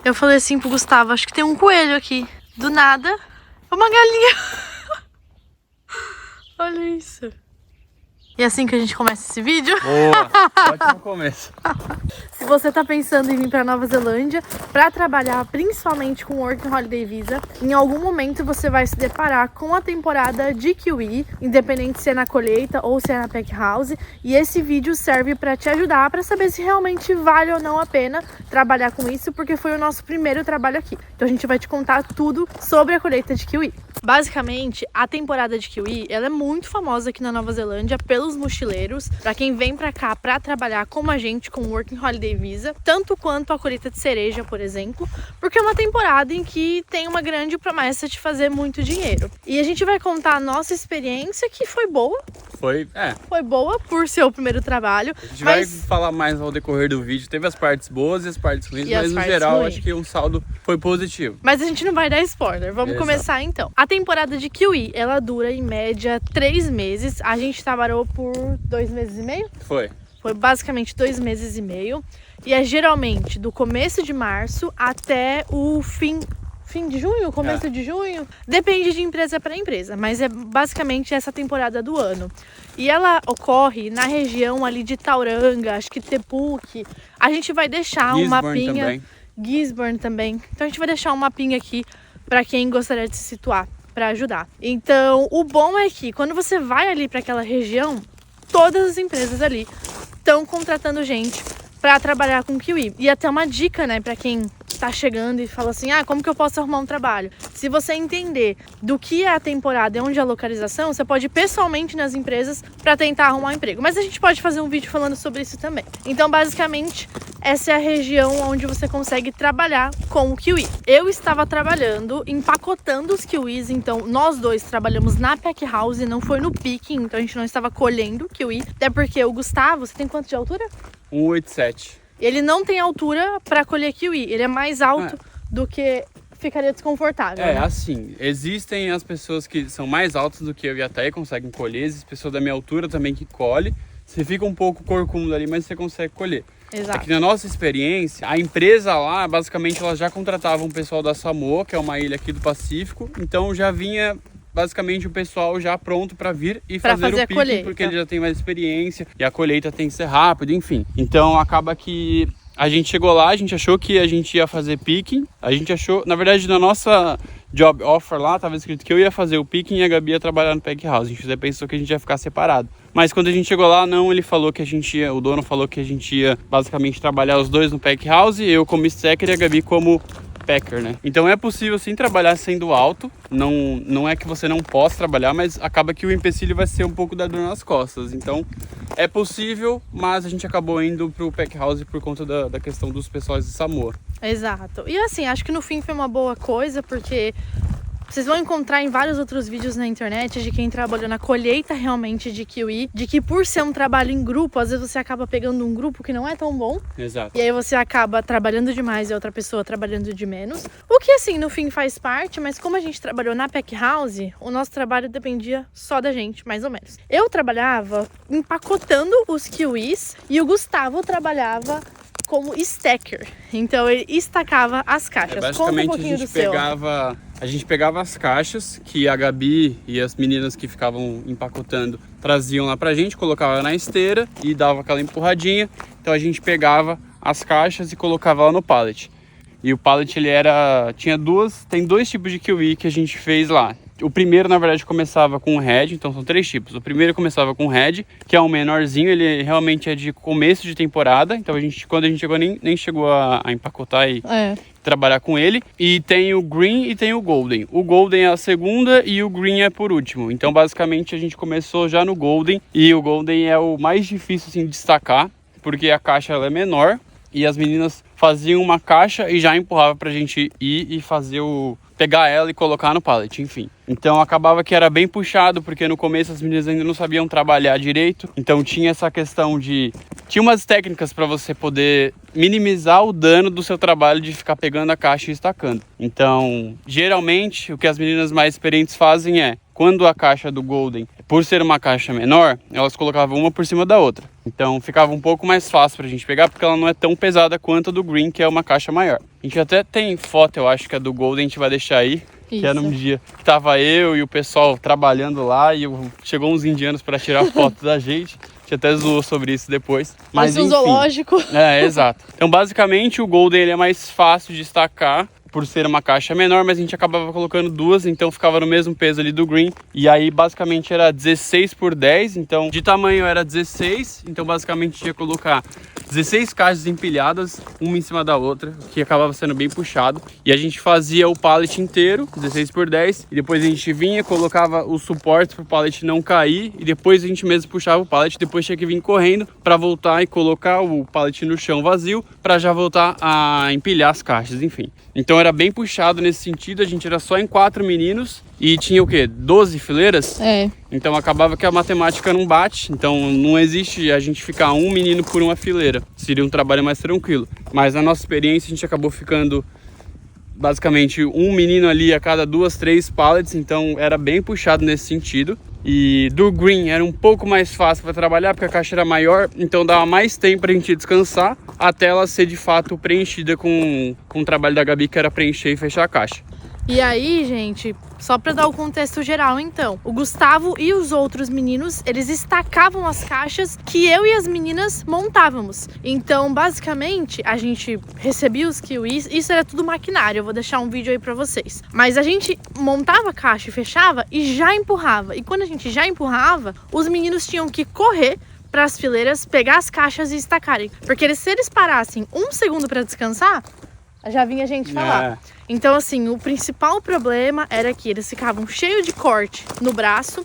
Eu falei assim pro Gustavo, acho que tem um coelho aqui. Do nada, uma galinha. Olha isso. E é assim que a gente começa esse vídeo. Boa, ótimo começo. Se você tá pensando em vir pra Nova Zelândia pra trabalhar principalmente com Working Holiday Visa, em algum momento você vai se deparar com a temporada de kiwi, independente se é na colheita ou se é na pack house, e esse vídeo serve pra te ajudar pra saber se realmente vale ou não a pena trabalhar com isso, porque foi o nosso primeiro trabalho aqui. Então a gente vai te contar tudo sobre a colheita de kiwi. Basicamente, a temporada de kiwi, ela é muito famosa aqui na Nova Zelândia pelos mochileiros, para quem vem para cá para trabalhar como a gente com Working Holiday Visa, tanto quanto a colheita de cereja, por exemplo, porque é uma temporada em que tem uma grande promessa de fazer muito dinheiro. E a gente vai contar a nossa experiência, que foi boa. Foi boa por ser o primeiro trabalho. A gente vai falar mais ao decorrer do vídeo. Teve as partes boas e as partes ruins, mas no geral acho que o saldo foi positivo. Mas a gente não vai dar spoiler. Vamos começar então. A temporada de kiwi, ela dura em média 3 meses. A gente trabalhou por 2 meses e meio? Foi basicamente 2 meses e meio. E é geralmente do começo de março até o fim de junho, começo de junho, depende de empresa para empresa, mas é basicamente essa temporada do ano. E ela ocorre na região ali de Tauranga, acho que Te Puke. A gente vai deixar um mapinha, Gisborne também. Então a gente vai deixar um mapinha aqui para quem gostaria de se situar, para ajudar. Então o bom é que quando você vai ali para aquela região, todas as empresas ali estão contratando gente para trabalhar com kiwi. E até uma dica, né, para quem tá chegando e fala assim, como que eu posso arrumar um trabalho? Se você entender do que é a temporada e onde é a localização, você pode ir pessoalmente nas empresas para tentar arrumar um emprego. Mas a gente pode fazer um vídeo falando sobre isso também. Então, basicamente, essa é a região onde você consegue trabalhar com o kiwi. Eu estava trabalhando, empacotando os kiwis, então nós dois trabalhamos na pack house, não foi no picking, então a gente não estava colhendo kiwi. Até porque o Gustavo, você tem quanto de altura? 1,87. Ele não tem altura para colher kiwi, ele é mais alto do que ficaria desconfortável. Né? Assim, existem as pessoas que são mais altas do que eu e a Thay, conseguem colher, existem pessoas da minha altura também que colhem. Você fica um pouco corcunda ali, mas você consegue colher. Exato. Aqui na nossa experiência, a empresa lá, basicamente, ela já contratava um pessoal da Samoa, que é uma ilha aqui do Pacífico, então já vinha basicamente o pessoal já pronto para vir e fazer o picking, porque ele já tem mais experiência e a colheita tem que ser rápido, enfim. Então acaba que a gente chegou lá, a gente achou que a gente ia fazer picking, a gente achou, na verdade, na nossa job offer lá, estava escrito que eu ia fazer o picking e a Gabi ia trabalhar no pack house. A gente até pensou que a gente ia ficar separado. Mas quando a gente chegou lá, não, ele falou que a gente ia, o dono falou que a gente ia basicamente trabalhar os dois no pack house, eu como stacker e a Gabi como packer, né? Então é possível sim trabalhar sendo alto, não é que você não possa trabalhar, mas acaba que o empecilho vai ser um pouco da dor nas costas. Então é possível, mas a gente acabou indo pro pack house por conta da questão dos pessoais de Samoa. Exato. E assim, acho que no fim foi uma boa coisa, porque vocês vão encontrar em vários outros vídeos na internet de quem trabalhou na colheita realmente de kiwi, de que por ser um trabalho em grupo, às vezes você acaba pegando um grupo que não é tão bom. Exato. E aí você acaba trabalhando demais e outra pessoa trabalhando de menos. O que assim, no fim faz parte, mas como a gente trabalhou na pack house, o nosso trabalho dependia só da gente, mais ou menos. Eu trabalhava empacotando os kiwis e o Gustavo trabalhava como stacker. Então ele estacava as caixas. Basicamente a gente pegava as caixas que a Gabi e as meninas que ficavam empacotando traziam lá pra gente, colocava na esteira e dava aquela empurradinha. Então a gente pegava as caixas e colocava lá no pallet. E o pallet tem 2 tipos de kiwi que a gente fez lá. O primeiro, na verdade, começava com o red, então são 3 tipos. O primeiro começava com o red, que é um menorzinho, ele realmente é de começo de temporada. Então quando a gente chegou, nem chegou a empacotar e trabalhar com ele. E tem o green e tem o golden. O golden é a segunda e o green é por último. Então basicamente a gente começou já no golden. E o golden é o mais difícil assim, de destacar, porque a caixa ela é menor. E as meninas faziam uma caixa e já empurravam pra gente ir e pegar ela e colocar no pallet, enfim. Então acabava que era bem puxado, porque no começo as meninas ainda não sabiam trabalhar direito. Então tinha essa questão tinha umas técnicas para você poder minimizar o dano do seu trabalho de ficar pegando a caixa e estacando. Então, geralmente, o que as meninas mais experientes fazem é, quando a caixa do golden por ser uma caixa menor, elas colocavam uma por cima da outra. Então ficava um pouco mais fácil pra gente pegar, porque ela não é tão pesada quanto a do Green, que é uma caixa maior. A gente até tem foto, eu acho que a do Golden a gente vai deixar aí. Isso. Que era um dia que tava eu e o pessoal trabalhando lá e chegou uns indianos para tirar foto da gente. A gente até zoou sobre isso depois. Mas um zoológico. É, exato. Então basicamente o Golden ele é mais fácil de destacar por ser uma caixa menor, mas a gente acabava colocando duas, então ficava no mesmo peso ali do Green. E aí basicamente era 16 por 10, então de tamanho era 16, então basicamente ia colocar 16 caixas empilhadas, uma em cima da outra, que acabava sendo bem puxado. E a gente fazia o pallet inteiro, 16 por 10, e depois a gente vinha, colocava os suportes para o pallet não cair, e depois a gente mesmo puxava o pallet, depois tinha que vir correndo para voltar e colocar o pallet no chão vazio, para já voltar a empilhar as caixas, enfim. Então era bem puxado nesse sentido, a gente era só em 4 meninos e tinha o quê? 12 fileiras? É. Então acabava que a matemática não bate, então não existe a gente ficar um menino por uma fileira. Seria um trabalho mais tranquilo. Mas na nossa experiência a gente acabou ficando basicamente um menino ali a cada 2, 3 pallets, então era bem puxado nesse sentido. E do Green era um pouco mais fácil para trabalhar, porque a caixa era maior, então dava mais tempo para a gente descansar, até ela ser de fato preenchida com o trabalho da Gabi, que era preencher e fechar a caixa. E aí, gente, só para dar o contexto geral, então, o Gustavo e os outros meninos, eles estacavam as caixas que eu e as meninas montávamos. Então, basicamente, a gente recebia os kiwis, isso era tudo maquinário, eu vou deixar um vídeo aí para vocês. Mas a gente montava a caixa e fechava e já empurrava. E quando a gente já empurrava, os meninos tinham que correr para as fileiras, pegar as caixas e estacarem. Porque se eles parassem um segundo para descansar, já vinha a gente falar. Então, assim, o principal problema era que eles ficavam cheios de corte no braço,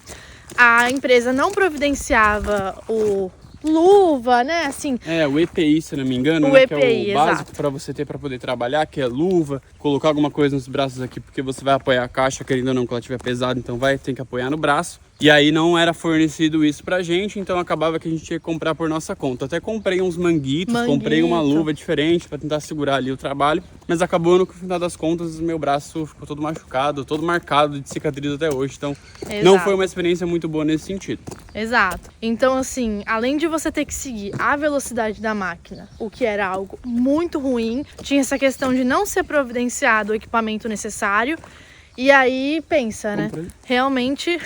a empresa não providenciava o luva, né, assim... o EPI, se não me engano, o né, EPI, que é o básico exato, para você ter para poder trabalhar, que é luva, colocar alguma coisa nos braços aqui, porque você vai apoiar a caixa, querendo ou não, que ela estiver pesada, então ter que apoiar no braço. E aí não era fornecido isso pra gente, então acabava que a gente tinha que comprar por nossa conta. Até comprei uns manguitos, comprei uma luva diferente para tentar segurar ali o trabalho, mas acabou no final das contas meu braço ficou todo machucado, todo marcado de cicatriz até hoje, então não foi uma experiência muito boa nesse sentido. Exato. Então, assim, além de você ter que seguir a velocidade da máquina, o que era algo muito ruim, tinha essa questão de não ser providenciado o equipamento necessário. E aí, pensa, né? Realmente,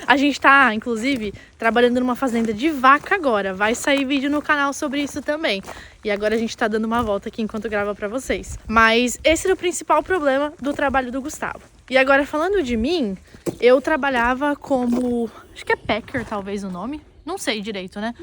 a gente tá, inclusive, trabalhando numa fazenda de vaca agora. Vai sair vídeo no canal sobre isso também. E agora a gente tá dando uma volta aqui enquanto grava pra vocês. Mas esse era o principal problema do trabalho do Gustavo. E agora, falando de mim, eu trabalhava como... acho que é packer, talvez, o nome. Não sei direito, né?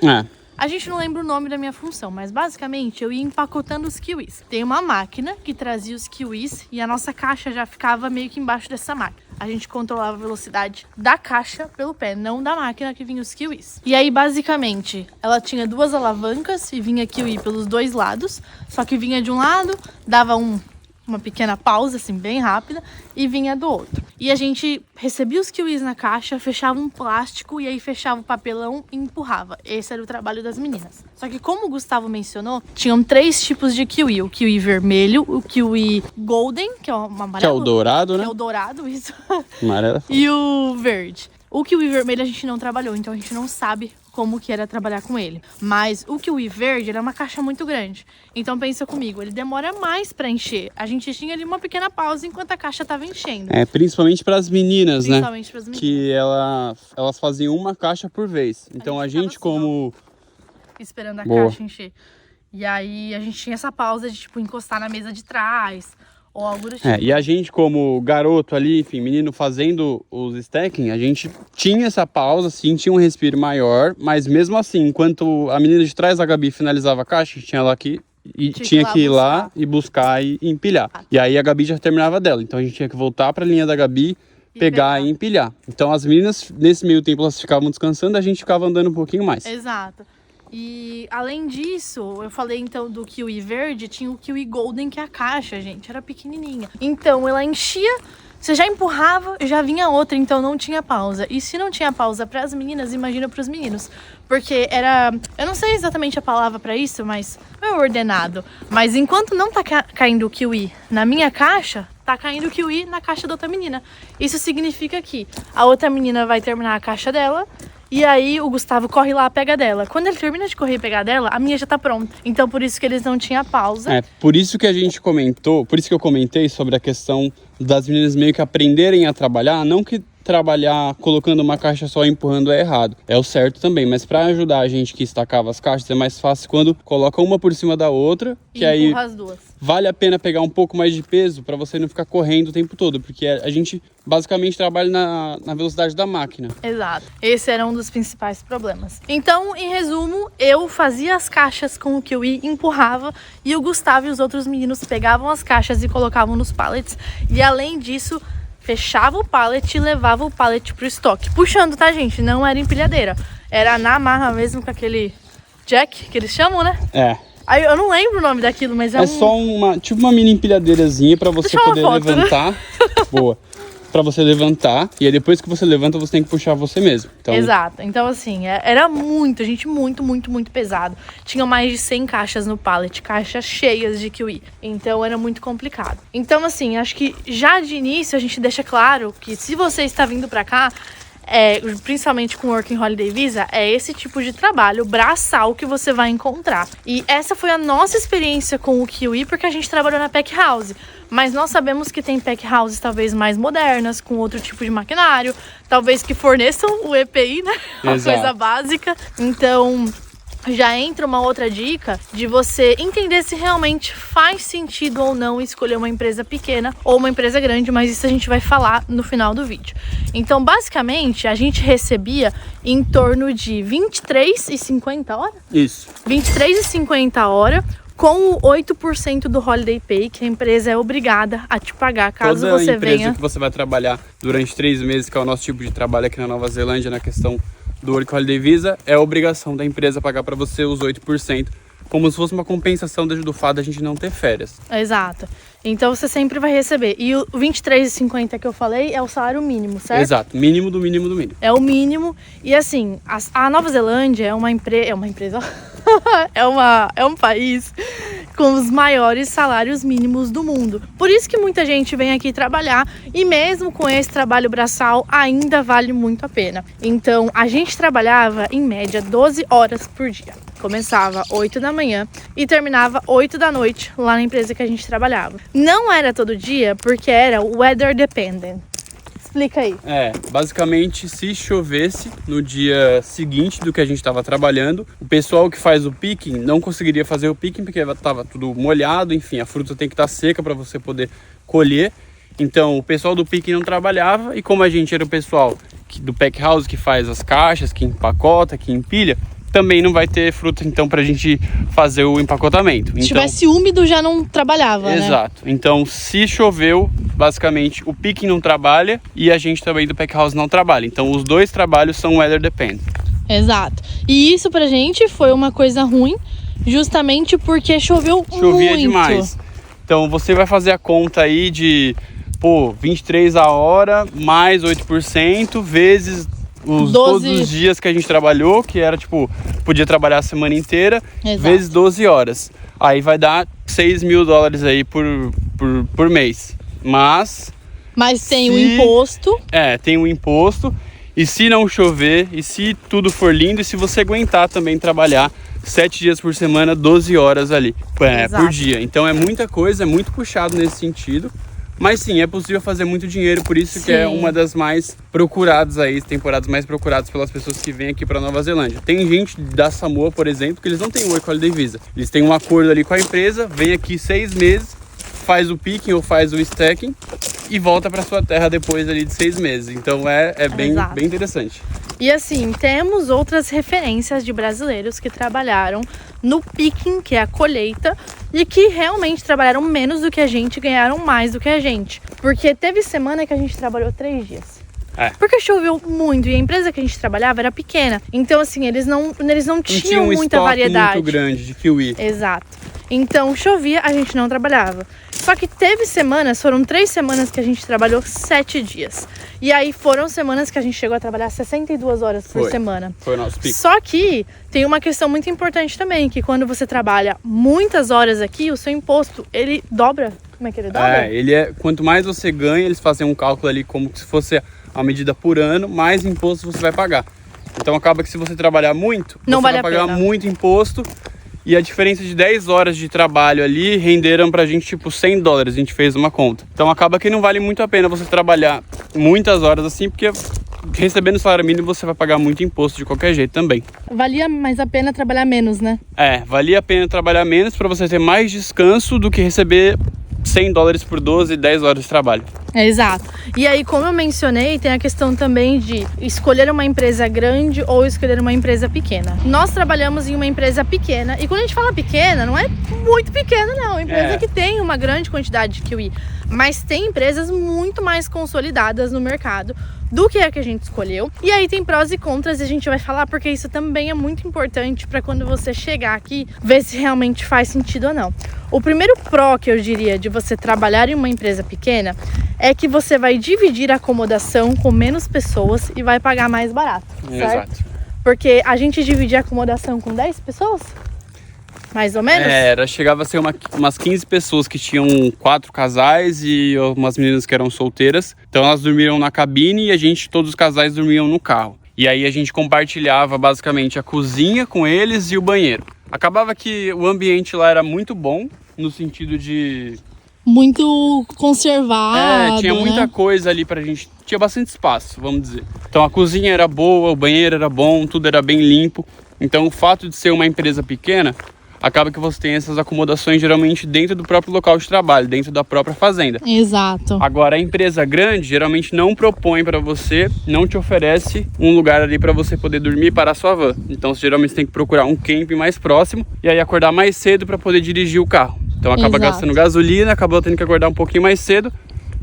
A gente não lembra o nome da minha função, mas basicamente eu ia empacotando os kiwis. Tem uma máquina que trazia os kiwis e a nossa caixa já ficava meio que embaixo dessa máquina. A gente controlava a velocidade da caixa pelo pé, não da máquina que vinha os kiwis. E aí, basicamente, ela tinha 2 alavancas e vinha kiwi pelos 2 lados. Só que vinha de um lado, dava uma pequena pausa, assim, bem rápida, e vinha do outro. E a gente recebia os kiwis na caixa, fechava um plástico e aí fechava o papelão e empurrava. Esse era o trabalho das meninas. Só que, como o Gustavo mencionou, tinham 3 tipos de kiwi. O kiwi vermelho, o kiwi golden, que é o amarelo. Que é o dourado, né? Que é o dourado, isso. Amarelo. E o verde. O kiwi vermelho a gente não trabalhou, então a gente não sabe como que era trabalhar com ele. Mas o kiwi verde, ele é uma caixa muito grande. Então pensa comigo, ele demora mais para encher. A gente tinha ali uma pequena pausa enquanto a caixa estava enchendo. Principalmente para as meninas, né? Principalmente para as meninas. Que elas faziam uma caixa por vez. Então a gente como... esperando a caixa encher. E aí a gente tinha essa pausa de, tipo, encostar na mesa de trás... ou algo do tipo. E a gente como garoto ali, enfim, menino fazendo os stacking, a gente tinha essa pausa, sim, tinha um respiro maior, mas mesmo assim, enquanto a menina de trás da Gabi finalizava a caixa, a gente tinha lá que e tinha que ir lá e buscar e empilhar. E aí a Gabi já terminava dela, então a gente tinha que voltar para a linha da Gabi, pegar e empilhar. Então as meninas, nesse meio tempo, elas ficavam descansando, a gente ficava andando um pouquinho mais. Exato. E além disso, eu falei então do kiwi verde, tinha o kiwi golden, que é a caixa, gente, era pequenininha. Então ela enchia, você já empurrava, já vinha outra, então não tinha pausa. E se não tinha pausa para as meninas, imagina para os meninos. Porque era, eu não sei exatamente a palavra para isso, mas não é ordenado. Mas enquanto não tá caindo o kiwi na minha caixa, tá caindo o kiwi na caixa da outra menina. Isso significa que a outra menina vai terminar a caixa dela, e aí o Gustavo corre lá, pega dela. Quando ele termina de correr e pegar dela, a minha já tá pronta. Então por isso que eles não tinham pausa. Por isso que a gente comentou, por isso que eu comentei sobre a questão das meninas meio que aprenderem a trabalhar, não que trabalhar colocando uma caixa só e empurrando é errado, é o certo também, mas para ajudar a gente que estacava as caixas é mais fácil quando coloca uma por cima da outra, que aí empurra as duas. Vale a pena pegar um pouco mais de peso para você não ficar correndo o tempo todo, porque a gente basicamente trabalha na velocidade da máquina. Exato, esse era um dos principais problemas. Então, em resumo, eu fazia as caixas com o kiwi, empurrava, e o Gustavo e os outros meninos pegavam as caixas e colocavam nos pallets, e além disso, fechava o pallet e levava o pallet pro estoque. Puxando, tá, gente? Não era empilhadeira. Era na marra mesmo, com aquele jack, que eles chamam, né? Aí eu não lembro o nome daquilo, mas é só tipo uma mini empilhadeirazinha pra você poder levantar. Boa. Pra você levantar, e aí depois que você levanta, você tem que puxar você mesmo. Então... Exato. Então, assim, era muito, gente, muito pesado. Tinha mais de 100 caixas no pallet, caixas cheias de kiwi. Então, era muito complicado. Então, assim, acho que já de início a gente deixa claro que se você está vindo pra cá, principalmente com Working Holiday Visa, é esse tipo de trabalho braçal que você vai encontrar. E essa foi a nossa experiência com o kiwi, porque a gente trabalhou na Pack House. Mas nós sabemos que tem pack houses talvez mais modernas, com outro tipo de maquinário, talvez que forneçam o EPI, né? Uma coisa básica. Então, já entra uma outra dica de você entender se realmente faz sentido ou não escolher uma empresa pequena ou uma empresa grande, mas isso a gente vai falar no final do vídeo. Então, basicamente, a gente recebia em torno de 23,50 hora? Isso. 23,50 hora, com o 8% do Holiday Pay, que a empresa é obrigada a te pagar caso Toda você venha. empresa que você vai trabalhar durante 3 meses, que é o nosso tipo de trabalho aqui na Nova Zelândia, na questão do Working Holiday Visa, é obrigação da empresa pagar para você os 8%, como se fosse uma compensação do fato da gente não ter férias. Exato. Então você sempre vai receber. E o 23,50 que eu falei é o salário mínimo, certo? Exato, mínimo do mínimo do mínimo. É o mínimo. E assim, a Nova Zelândia é uma empresa... é um país com os maiores salários mínimos do mundo. Por isso que muita gente vem aqui trabalhar, e mesmo com esse trabalho braçal ainda vale muito a pena. Então a gente trabalhava em média 12 horas por dia. Começava 8 da manhã e terminava 8 da noite lá na empresa que a gente trabalhava. Não era todo dia, porque era weather dependent. Explica aí. Basicamente, se chovesse no dia seguinte do que a gente estava trabalhando, o pessoal que faz o picking não conseguiria fazer o picking porque estava tudo molhado, enfim, a fruta tem que estar seca para você poder colher. Então, o pessoal do picking não trabalhava, e como a gente era o pessoal do pack house que faz as caixas, que empacota, que empilha, também não vai ter fruta, então, pra gente fazer o empacotamento. Se tivesse úmido, já não trabalhava, né? Exato. Então, se choveu, basicamente, o picking não trabalha e a gente também do pack house não trabalha. Então, os dois trabalhos são weather dependent. Exato. E isso pra gente foi uma coisa ruim, justamente porque chovia muito. Demais. Então, você vai fazer a conta aí de, 23 a hora, mais 8%, vezes... todos os dias que a gente trabalhou, que era podia trabalhar a semana inteira, Exato. Vezes 12 horas. Aí vai dar $6.000 aí por mês. Mas tem o imposto. Tem o imposto. E se não chover, e se tudo for lindo, e se você aguentar também trabalhar 7 dias por semana, 12 horas ali por dia. Então é muita coisa, é muito puxado nesse sentido. Mas sim, é possível fazer muito dinheiro, por isso que é uma das mais procuradas aí, temporadas mais procuradas pelas pessoas que vêm aqui para Nova Zelândia. Tem gente da Samoa, por exemplo, que eles não têm o Working Holiday Visa. Eles têm um acordo ali com a empresa, vem aqui 6 meses, faz o picking ou faz o stacking e volta para sua terra depois ali de 6 meses. Então é bem interessante. E assim, temos outras referências de brasileiros que trabalharam no picking, que é a colheita, e que realmente trabalharam menos do que a gente, ganharam mais do que a gente. Porque teve semana que a gente trabalhou 3 dias. Porque choveu muito e a empresa que a gente trabalhava era pequena. Então, assim, eles não tinham muita variedade. Muito grande de kiwi. Exato. Então, chovia, a gente não trabalhava. Só que teve semanas, foram 3 semanas que a gente trabalhou 7 dias. E aí foram semanas que a gente chegou a trabalhar 62 horas por semana. Foi o nosso pico. Só que tem uma questão muito importante também, que quando você trabalha muitas horas aqui, o seu imposto, ele dobra. Como é que ele dobra? Quanto mais você ganha, eles fazem um cálculo ali como se fosse a medida por ano, mais imposto você vai pagar. Então acaba que se você trabalhar muito, não você vale vai pagar muito imposto. E a diferença de 10 horas de trabalho ali renderam pra gente tipo $100, a gente fez uma conta. Então acaba que não vale muito a pena você trabalhar muitas horas assim, porque recebendo salário mínimo você vai pagar muito imposto de qualquer jeito também. Valia mais a pena trabalhar menos, né? Valia a pena trabalhar menos pra você ter mais descanso do que receber $100 por 12, 10 horas de trabalho. Exato. E aí, como eu mencionei, tem a questão também de escolher uma empresa grande ou escolher uma empresa pequena. Nós trabalhamos em uma empresa pequena, e quando a gente fala pequena, não é muito pequena não, é uma empresa que tem uma grande quantidade de kiwi, mas tem empresas muito mais consolidadas no mercado do que a que a gente escolheu. E aí tem prós e contras e a gente vai falar, porque isso também é muito importante para quando você chegar aqui, ver se realmente faz sentido ou não. O primeiro pró que eu diria de você trabalhar em uma empresa pequena é que você vai dividir a acomodação com menos pessoas e vai pagar mais barato, certo? Exato. Porque a gente dividia a acomodação com 10 pessoas, mais ou menos? Chegava a ser umas 15 pessoas que tinham 4 casais e umas meninas que eram solteiras. Então elas dormiam na cabine e todos os casais dormiam no carro. E aí a gente compartilhava basicamente a cozinha com eles e o banheiro. Acabava que o ambiente lá era muito bom, no sentido de... muito conservado, tinha muita coisa ali pra gente, tinha bastante espaço, vamos dizer. Então a cozinha era boa, o banheiro era bom, tudo era bem limpo. Então o fato de ser uma empresa pequena, acaba que você tem essas acomodações geralmente dentro do próprio local de trabalho, dentro da própria fazenda. Exato. Agora a empresa grande geralmente não propõe para você, não te oferece um lugar ali para você poder dormir para a sua van. Então você geralmente tem que procurar um camping mais próximo e aí acordar mais cedo para poder dirigir o carro. Então acaba gastando gasolina, acaba tendo que acordar um pouquinho mais cedo,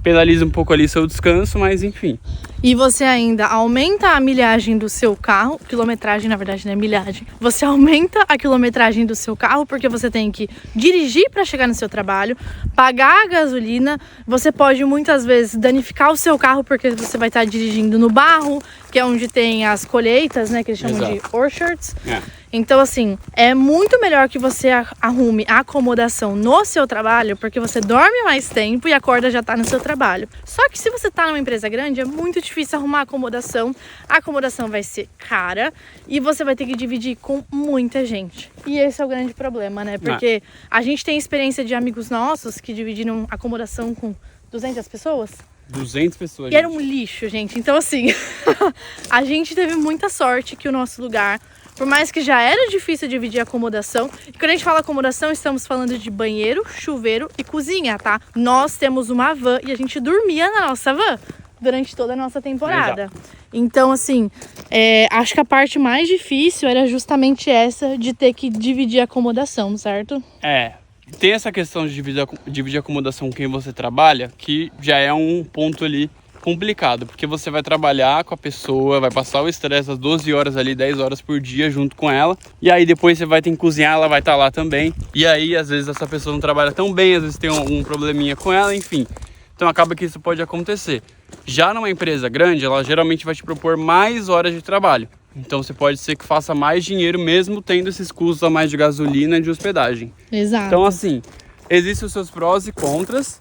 penaliza um pouco ali seu descanso, mas enfim. E você ainda aumenta a milhagem do seu carro, quilometragem na verdade não é milhagem. Você aumenta a quilometragem do seu carro porque você tem que dirigir para chegar no seu trabalho, pagar a gasolina, você pode muitas vezes danificar o seu carro porque você vai estar dirigindo no barro, que é onde tem as colheitas, né, que eles chamam de orchards. Então, assim, é muito melhor que você arrume a acomodação no seu trabalho, porque você dorme mais tempo e acorda já tá no seu trabalho. Só que se você tá numa empresa grande, é muito difícil arrumar a acomodação vai ser cara e você vai ter que dividir com muita gente. E esse é o grande problema, né? Porque a gente tem experiência de amigos nossos que dividiram acomodação com 200 pessoas. 200 pessoas. E era um lixo, gente. Então, assim, a gente teve muita sorte que o nosso lugar, por mais que já era difícil dividir a acomodação, e quando a gente fala acomodação, estamos falando de banheiro, chuveiro e cozinha, tá? Nós temos uma van e a gente dormia na nossa van durante toda a nossa temporada. Exato. Então, assim, acho que a parte mais difícil era justamente essa de ter que dividir a acomodação, certo? Tem essa questão de dividir a acomodação com quem você trabalha, que já é um ponto ali complicado, porque você vai trabalhar com a pessoa, vai passar o estresse às 12 horas ali, 10 horas por dia junto com ela, e aí depois você vai ter que cozinhar, ela vai estar lá também, e aí às vezes essa pessoa não trabalha tão bem, às vezes tem algum probleminha com ela, enfim. Então acaba que isso pode acontecer. Já numa empresa grande, ela geralmente vai te propor mais horas de trabalho. Então você pode ser que faça mais dinheiro mesmo tendo esses custos a mais de gasolina e de hospedagem. Exato. Então assim, existem os seus prós e contras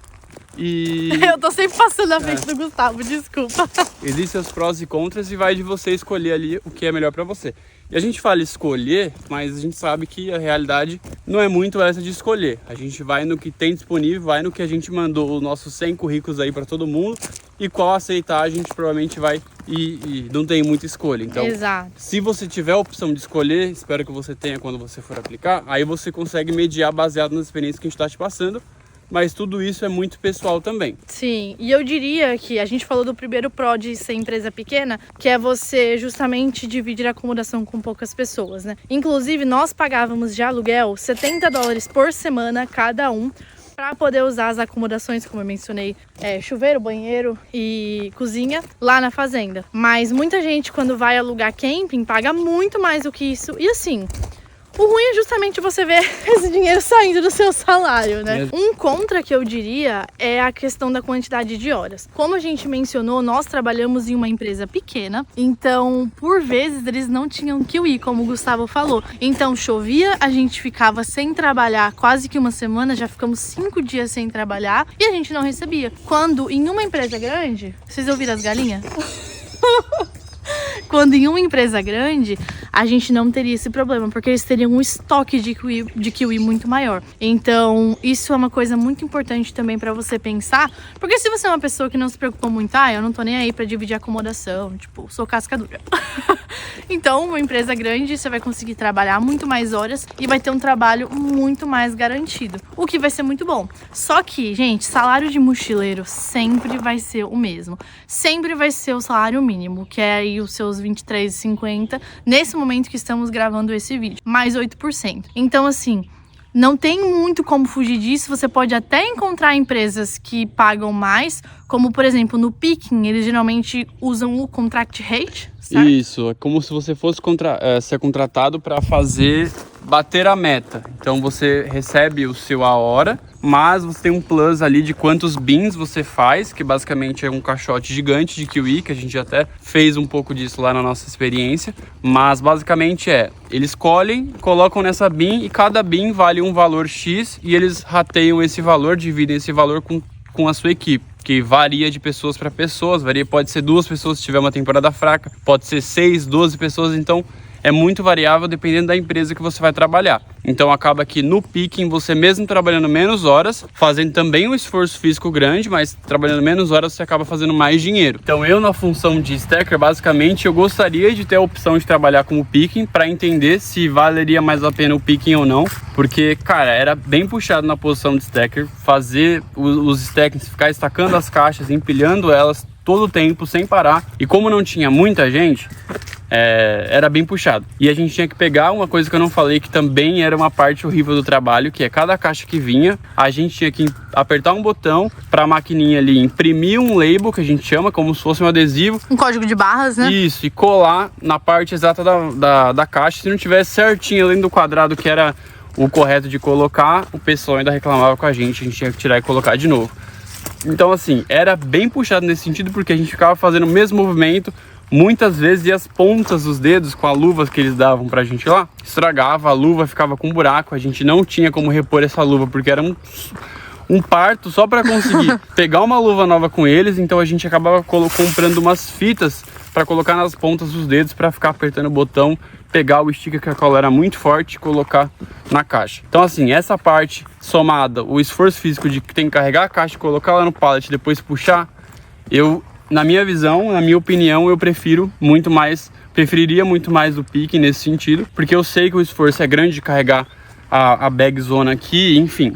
e... Eu tô sempre passando na frente do Gustavo, desculpa. Existem os prós e contras e vai de você escolher ali o que é melhor pra você. E a gente fala escolher, mas a gente sabe que a realidade não é muito essa de escolher. A gente vai no que tem disponível, vai no que a gente mandou os nossos 100 currículos aí pra todo mundo e qual aceitar a gente provavelmente vai e não tem muita escolha. Então, se você tiver a opção de escolher, espero que você tenha quando você for aplicar, aí você consegue mediar baseado nas experiências que a gente tá te passando. Mas tudo isso é muito pessoal também. Sim, e eu diria que a gente falou do primeiro pró de ser empresa pequena, que é você justamente dividir a acomodação com poucas pessoas, né? Inclusive, nós pagávamos de aluguel $70 por semana cada um, para poder usar as acomodações, como eu mencionei, chuveiro, banheiro e cozinha lá na fazenda. Mas muita gente, quando vai alugar camping, paga muito mais do que isso. E assim, o ruim é justamente você ver esse dinheiro saindo do seu salário, né? Um contra que eu diria é a questão da quantidade de horas. Como a gente mencionou, nós trabalhamos em uma empresa pequena, então por vezes eles não tinham QI, como o Gustavo falou. Então chovia, a gente ficava sem trabalhar quase que uma semana, já ficamos 5 dias sem trabalhar e a gente não recebia. Quando em uma empresa grande, vocês ouviram as galinhas? Quando em uma empresa grande, a gente não teria esse problema, porque eles teriam um estoque de kiwi muito maior. Então, isso é uma coisa muito importante também para você pensar, porque se você é uma pessoa que não se preocupa muito, eu não tô nem aí para dividir acomodação, tipo, sou casca dura. Então, uma empresa grande, você vai conseguir trabalhar muito mais horas e vai ter um trabalho muito mais garantido, o que vai ser muito bom. Só que, gente, salário de mochileiro sempre vai ser o mesmo. Sempre vai ser o salário mínimo, que é aí os seus R$23,50, nesse momento que estamos gravando esse vídeo, mais 8%. Então, assim, não tem muito como fugir disso. Você pode até encontrar empresas que pagam mais, como, por exemplo, no Picking, eles geralmente usam o contract rate, certo? Isso, é como se você fosse ser contratado para bater a meta. Então você recebe o seu a hora, mas você tem um plus ali de quantos bins você faz, que basicamente é um caixote gigante de kiwi, que a gente até fez um pouco disso lá na nossa experiência. Mas basicamente eles colhem, colocam nessa bin e cada bin vale um valor X e eles rateiam esse valor, dividem esse valor com a sua equipe, que varia de pessoas para pessoas, pode ser 2 pessoas se tiver uma temporada fraca, pode ser 6, 12 pessoas, então é muito variável dependendo da empresa que você vai trabalhar. Então acaba que no Picking, você mesmo trabalhando menos horas, fazendo também um esforço físico grande, mas trabalhando menos horas você acaba fazendo mais dinheiro. Então eu, na função de stacker, basicamente eu gostaria de ter a opção de trabalhar como Picking para entender se valeria mais a pena o Picking ou não, porque, cara, era bem puxado na posição de stacker, fazer os stackings, ficar estacando as caixas, empilhando elas todo o tempo, sem parar. E como não tinha muita gente, era bem puxado. E a gente tinha que pegar uma coisa que eu não falei, que também era uma parte horrível do trabalho, que é cada caixa que vinha, a gente tinha que apertar um botão para a maquininha ali imprimir um label, que a gente chama, como se fosse um adesivo. Um código de barras, né? Isso, e colar na parte exata da caixa. Se não tivesse certinho além do quadrado que era o correto de colocar, o pessoal ainda reclamava com a gente tinha que tirar e colocar de novo. Então, assim, era bem puxado nesse sentido, porque a gente ficava fazendo o mesmo movimento muitas vezes e as pontas dos dedos com a luva que eles davam pra gente lá, estragava, a luva ficava com buraco, a gente não tinha como repor essa luva, porque era um parto só para conseguir pegar uma luva nova com eles. Então a gente acabava comprando umas fitas para colocar nas pontas dos dedos para ficar apertando o botão, pegar o sticker, que a cola era muito forte, e colocar na caixa. Então, assim, essa parte somada, o esforço físico de que tem que carregar a caixa, colocar lá no pallet e depois puxar, na minha visão, na minha opinião, eu preferiria muito mais o Picking nesse sentido, porque eu sei que o esforço é grande de carregar a bag zona aqui, enfim.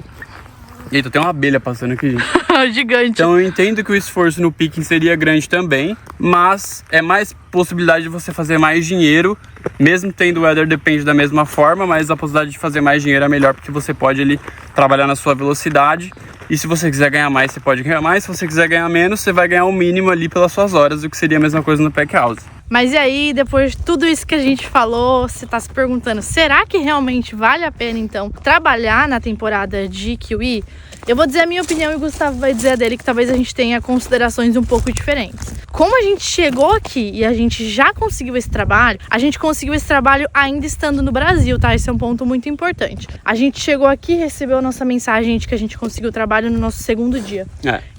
Eita, tem uma abelha passando aqui, gente. Gigante. Então eu entendo que o esforço no Picking seria grande também, mas é mais possibilidade de você fazer mais dinheiro, mesmo tendo o weather depende da mesma forma, mas a possibilidade de fazer mais dinheiro é melhor, porque você pode ali trabalhar na sua velocidade, e se você quiser ganhar mais, você pode ganhar mais, se você quiser ganhar menos, você vai ganhar o mínimo ali pelas suas horas, o que seria a mesma coisa no pack house. Mas e aí, depois de tudo isso que a gente falou, você tá se perguntando, será que realmente vale a pena, então, trabalhar na temporada de kiwi? Eu vou dizer a minha opinião e o Gustavo vai dizer a dele, que talvez a gente tenha considerações um pouco diferentes. Como a gente chegou aqui e a gente já conseguiu esse trabalho, a gente conseguiu esse trabalho ainda estando no Brasil, tá? Esse é um ponto muito importante. A gente chegou aqui e recebeu a nossa mensagem de que a gente conseguiu o trabalho no nosso segundo dia.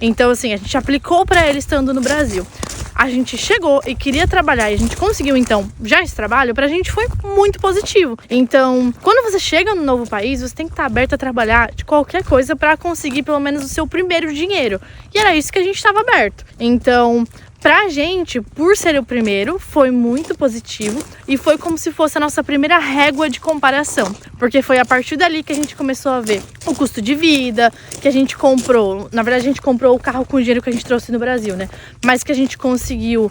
Então, assim, a gente aplicou para ele estando no Brasil. A gente chegou e queria trabalhar e a gente conseguiu, então, já esse trabalho, pra gente foi muito positivo. Então, quando você chega no novo país, você tem que estar aberto a trabalhar de qualquer coisa pra conseguir pelo menos o seu primeiro dinheiro. E era isso que a gente estava aberto. Então, pra gente, por ser o primeiro, foi muito positivo e foi como se fosse a nossa primeira régua de comparação, porque foi a partir dali que a gente começou a ver o custo de vida, que a gente comprou, na verdade a gente comprou o carro com o dinheiro que a gente trouxe no Brasil, né? Mas que a gente conseguiu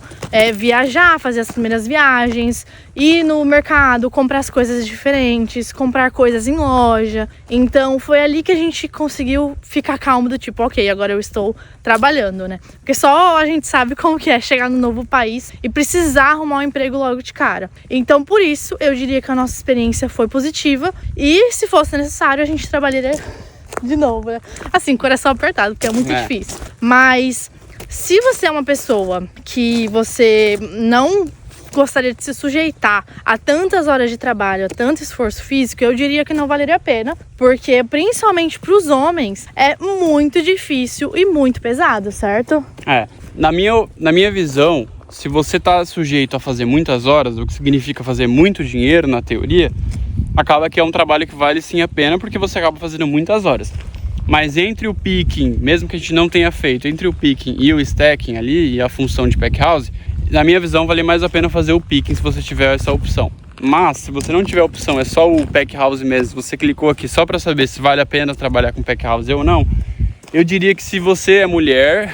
viajar, fazer as primeiras viagens, ir no mercado, comprar as coisas diferentes, comprar coisas em loja. Então foi ali que a gente conseguiu ficar calmo do tipo, ok, agora eu estou trabalhando, né? Porque só a gente sabe como que é chegar no novo país e precisar arrumar um emprego logo de cara. Então por isso eu diria que a nossa experiência foi positiva e se fosse necessário a gente trabalharia de novo, né? Assim, coração apertado, porque é muito difícil. Mas se você é uma pessoa que você não gostaria de se sujeitar a tantas horas de trabalho, a tanto esforço físico, eu diria que não valeria a pena, porque principalmente para os homens é muito difícil e muito pesado, certo? Na minha visão, se você está sujeito a fazer muitas horas, o que significa fazer muito dinheiro na teoria, acaba que é um trabalho que vale sim a pena, porque você acaba fazendo muitas horas. Mas entre o picking, mesmo que a gente não tenha feito, entre o picking e o stacking ali, e a função de pack house, na minha visão, vale mais a pena fazer o picking se você tiver essa opção. Mas, se você não tiver opção, é só o pack house mesmo, você clicou aqui só para saber se vale a pena trabalhar com pack house ou não, eu diria que se você é mulher...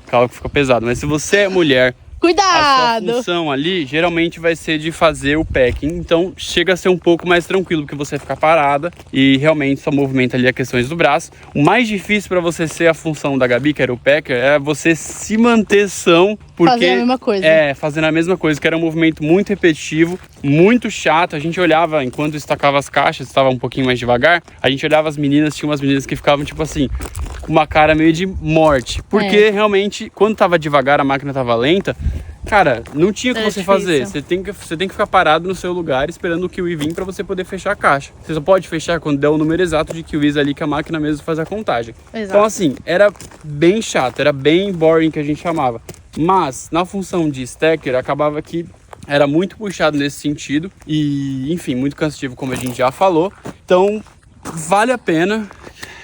Calma que ficou pesado, mas se você é mulher... Cuidado! A sua função ali geralmente vai ser de fazer o packing, então chega a ser um pouco mais tranquilo, porque você fica parada e realmente só movimenta ali as questões do braço. O mais difícil para você ser a função da Gabi, que era o packer, é você se manter são, porque fazer a mesma coisa. Fazendo a mesma coisa, que era um movimento muito repetitivo, muito chato. A gente olhava, enquanto estacava as caixas, estava um pouquinho mais devagar, a gente olhava as meninas, tinha umas meninas que ficavam tipo assim, com uma cara meio de morte, porque realmente quando tava devagar, a máquina tava lenta, cara, não tinha o que você difícil. fazer. Você tem que ficar parado no seu lugar esperando o kiwi vir para você poder fechar a caixa. Você só pode fechar quando der o número exato de kiwis ali que a máquina mesmo faz a contagem. Exato. Então assim, era bem chato, era bem boring que a gente chamava. Mas na função de stacker acabava que era muito puxado nesse sentido e, enfim, muito cansativo como a gente já falou. Então vale a pena.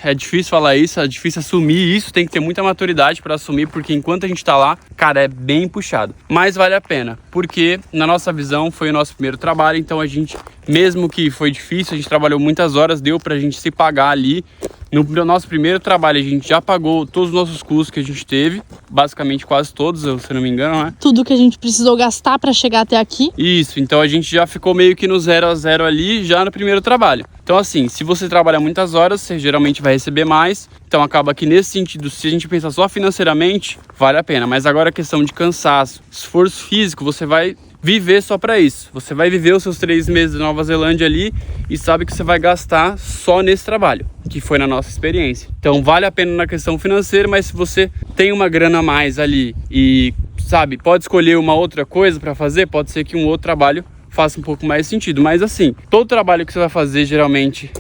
É difícil falar isso, é difícil assumir isso, tem que ter muita maturidade para assumir, porque enquanto a gente tá lá, cara, é bem puxado. Mas vale a pena, porque na nossa visão foi o nosso primeiro trabalho, então a gente, mesmo que foi difícil, a gente trabalhou muitas horas, deu pra gente se pagar ali. No nosso primeiro trabalho a gente já pagou todos os nossos custos que a gente teve, basicamente quase todos, se não me engano, né? Tudo que a gente precisou gastar para chegar até aqui. Isso, então a gente já ficou meio que no 0 a 0 ali, já no primeiro trabalho. Então assim, se você trabalha muitas horas, você geralmente vai receber mais. Então acaba que nesse sentido, se a gente pensar só financeiramente, vale a pena. Mas agora a questão de cansaço, esforço físico, você vai viver só para isso. Você vai viver os seus 3 meses de Nova Zelândia ali e sabe que você vai gastar só nesse trabalho, que foi na nossa experiência. Então vale a pena na questão financeira, mas se você tem uma grana a mais ali e, sabe, pode escolher uma outra coisa para fazer, pode ser que um outro trabalho faça um pouco mais sentido. Mas assim, todo trabalho que você vai fazer geralmente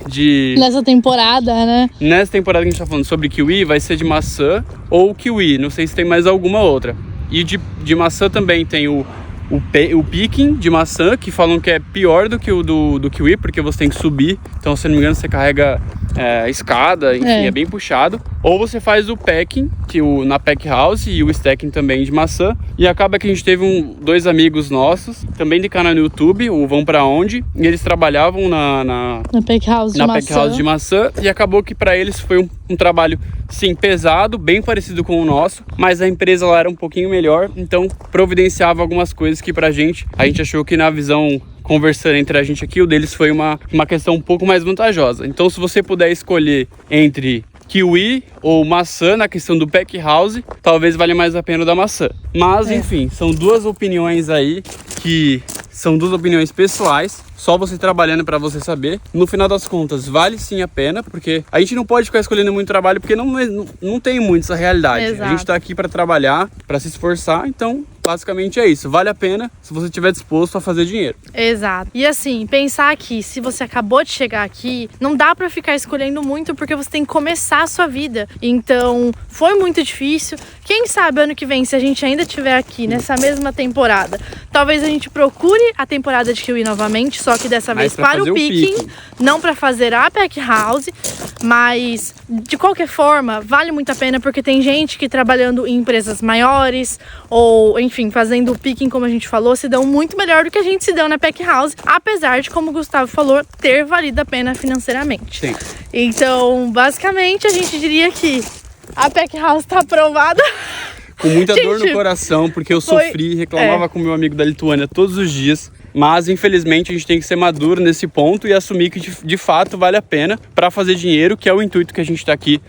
nessa temporada, né? Nessa temporada que a gente tá falando sobre kiwi, vai ser de maçã ou kiwi. Não sei se tem mais alguma outra. E de maçã também tem o picking de maçã, que falam que é pior do que o do kiwi, porque você tem que subir. Então, se não me engano, você carrega escada, enfim, é bem puxado. Ou você faz o packing, na pack house, e o stacking também de maçã. E acaba que a gente teve dois amigos nossos, também de canal no YouTube, o Vão Pra Onde, e eles trabalhavam na pack house de maçã. E acabou que para eles foi um trabalho, sim, pesado, bem parecido com o nosso, mas a empresa lá era um pouquinho melhor, então providenciava algumas coisas que pra gente, a gente achou que na visão, conversando entre a gente aqui, o deles foi uma questão um pouco mais vantajosa. Então, se você puder escolher entre kiwi ou maçã na questão do pack house, talvez valha mais a pena o da maçã. Mas, enfim, são duas opiniões aí que são duas opiniões pessoais, só você trabalhando para você saber. No final das contas, vale sim a pena, porque a gente não pode ficar escolhendo muito trabalho, porque não tem muito essa realidade. Exato. A gente tá aqui para trabalhar, para se esforçar, então basicamente é isso. Vale a pena se você estiver disposto a fazer dinheiro. Exato. E assim, pensar que se você acabou de chegar aqui, não dá pra ficar escolhendo muito, porque você tem que começar a sua vida. Então, foi muito difícil. Quem sabe ano que vem, se a gente ainda estiver aqui nessa mesma temporada, talvez a gente procure a temporada de kiwi novamente, só que dessa vez para o picking, não para fazer a pack house, mas de qualquer forma, vale muito a pena porque tem gente que trabalhando em empresas maiores ou, enfim, fazendo o picking, como a gente falou, se dão muito melhor do que a gente se deu na pack house, apesar de, como o Gustavo falou, ter valido a pena financeiramente. Sim. Então, basicamente, a gente diria que a pack house tá aprovada. Com muita dor no coração, porque eu sofri, reclamava com meu amigo da Lituânia todos os dias. Mas, infelizmente, a gente tem que ser maduro nesse ponto e assumir que, de fato, vale a pena para fazer dinheiro, que é o intuito que a gente está aqui,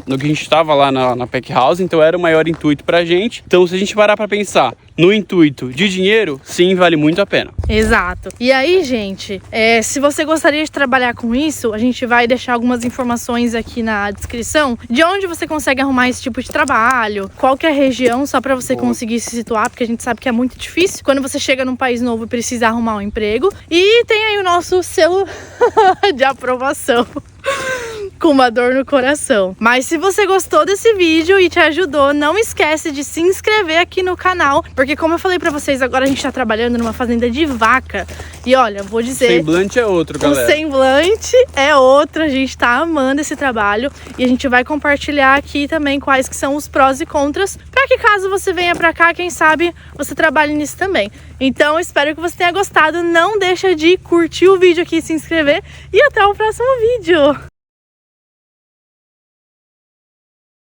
no que a gente estava lá na pack house. Então, era o maior intuito para a gente. Então, se a gente parar para pensar no intuito de dinheiro, sim, vale muito a pena. Exato. E aí, gente, se você gostaria de trabalhar com isso, a gente vai deixar algumas informações aqui na descrição de onde você consegue arrumar esse tipo de trabalho, qual que é a região, só para você conseguir se situar, porque a gente sabe que é muito difícil quando você chega num país novo e precisa arrumar um emprego. E tem aí o nosso selo de aprovação. Com uma dor no coração. Mas se você gostou desse vídeo e te ajudou, não esquece de se inscrever aqui no canal, porque como eu falei pra vocês, agora a gente tá trabalhando numa fazenda de vaca. E olha, vou dizer... O semblante é outro, galera. O semblante é outro, a gente tá amando esse trabalho e a gente vai compartilhar aqui também quais que são os prós e contras, pra que caso você venha pra cá, quem sabe você trabalhe nisso também. Então, espero que você tenha gostado, não deixa de curtir o vídeo aqui, se inscrever e até o próximo vídeo!